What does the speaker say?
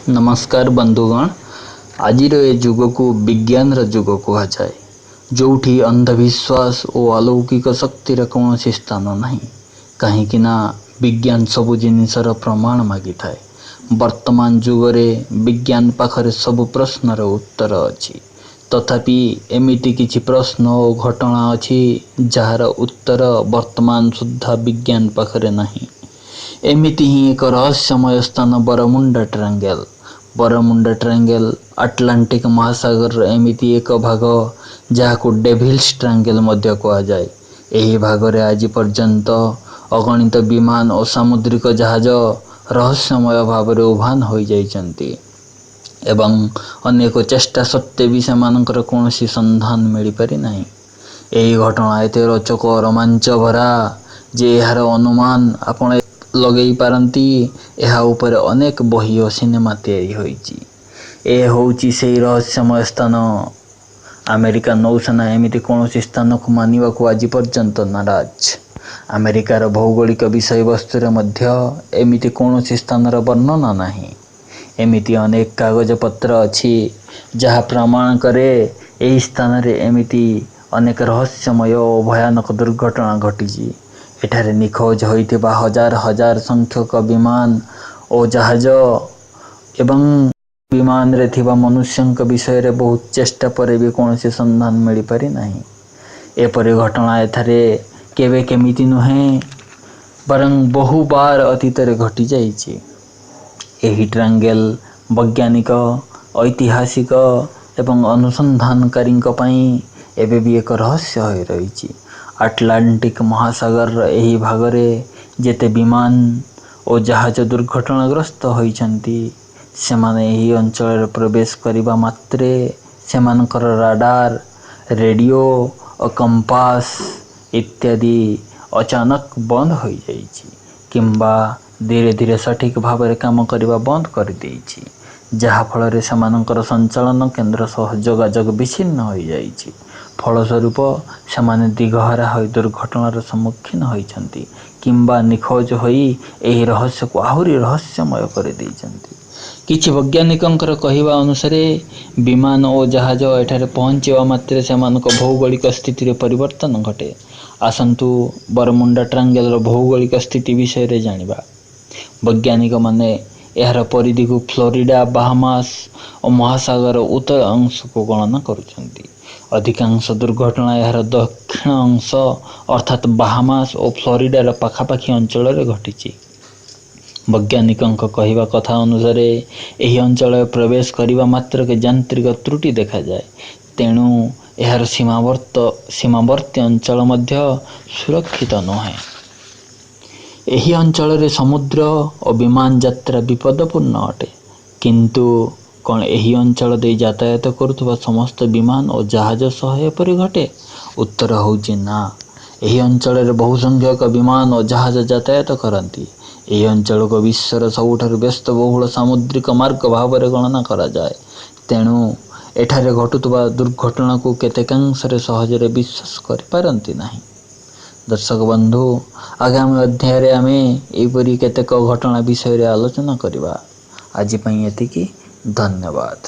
नमस्कार बंधुगण। आज युग को विज्ञान युग कहुए, जोठी अंधविश्वास और अलौकिक शक्तिर कौन स्थान नहीं, कहीं विज्ञान सबु जिनिसर प्रमाण मागी थाए। वर्तमान जुगरे विज्ञान पाखरे सब प्रश्नर उत्तर अच्छी, तथापि एमिति किछि प्रश्न और घटना अच्छी जार उत्तर वर्तमान सुद्धा विज्ञान पाखरे नहीं। एमिति ही एक रहस्यमय स्थान बरमुंडा ट्रायंगल आटलांटिक महासागर एमिति एक भाग जहाको डेभिल्स ट्रायंगल मध्य कहा जाए। एही भागरे आज पर्यंत अगणित विमान और सामुद्रिक जहाज रहस्यमय भाव उभान हो जाइछन्ति एवं अनेक चेष्टा सत्वे भी सेमानकर कौनसी संधान मिल पारि नहीं। एही घटना एते रोचक और रोमांच भरा जे यार अनुमान आपण लगेई पारंती। एहा ऊपर अनेक बही और सिनेमा तैयारी होईची। ए होउची सेही रहस्यमय स्थान। अमेरिका नौसेना एमिति कौनसी स्थान को मानिबा को आज पर्यंत नाराज। अमेरिकार भौगोलिक विषय वस्तु मध्य एमिति कौनसी स्थानर वर्णना नहीं। एमिति अनेक कागज पत्र अच्छी जहाँ प्रमाण करे एही स्थान रे एमिति अनेक रहस्यमय और भयानक दुर्घटना घटी। एठारे निखोज होइथिबा हजार हजार संख्यक विमान और जहाज एवं विमान रे थिबा मनुष्यंक विषय रे बहुत चेष्टा पर भी कौनसी संधान मिल पारि नहीं। एपरि घटना एठारे केवे केमिति नुहे बरं बहु बार अतीत रे घटी जाइछि। एही ट्रायंगल वैज्ञानिक ऐतिहासिक एवं अनुसंधानकारी एबे भी एक रहस्य हो रही। आटलांटिक महासागर एही भागरे जेते विमान और जहाज दुर्घटनाग्रस्त होइछन्ति सेमाने एही अंचल प्रवेश करिबा मात्रे सेमानकर राडार रेडियो और कंपास इत्यादि अचानक बंद हो जाइछि किंबा धीरे धीरे सठिक भाव में काम करने बंद कर देइछि, जहा फल सेमानकर संचालन केन्द्र सह जोगाजोग विच्छिन्न हो जाइछि। फलस्वरूप सेमाने दिगहरा हो दुर्घटनार सम्मुखीन होइछन्ति किंबा निखोज होई एही रहस्य को आहुरी रहस्यमय कर देइछन्ति। किछि वैज्ञानिकंकर कहिबा अनुसार विमान और जहाज एठारे पहुँचवा मात्रे सेमानक भौगोलिक स्थिति रे परिवर्तन घटे। आसंतु बरमुंडा ट्रायंगल भौगोलिक स्थिति विषय रे जानिबा। वैज्ञानिक माने यार परिधि को फ्लोरिडा बाहामास और महासागर उत्तर अंश को गणना करुछन्ति। अधिकांश दुर्घटना यार दक्षिण अंश अर्थात बाहामास और फ्लोरिडार पाखापाखी अंचल रे घटिछि। वैज्ञानिकंक कहिबा कथा अनुसार एही अंचल प्रवेश करिबा मात्र के यांत्रिक त्रुटि देखा जाए, तेणु यार सीमावर्ती अंचल मध्य सुरक्षित नुहे। एही अंचल रे समुद्र और विमान यात्रा विपदपूर्ण अटे, किंतु कौन एही अंचल दे यातायात करुवा समस्त विमान और जहाज सह एपरि घटे? उत्तर होउछि ना। एही अंचल रे बहु संख्यक विमान और जहाज यातायात करती। एही अंचल को विश्वर सबुठार व्यस्तबहुल सामुद्रिक मार्ग भाव में गणना करा जाए, तेणु एठारे घटुवा दुर्घटना को केतेकांशरे सहजरे विश्वास करिपारंती नहीं। दर्शक बंधु, आगामी अध्याय आमे एपरि केतेक घटना विषय रे आलोचना करिबा। आज पई एतिकी। धन्यवाद।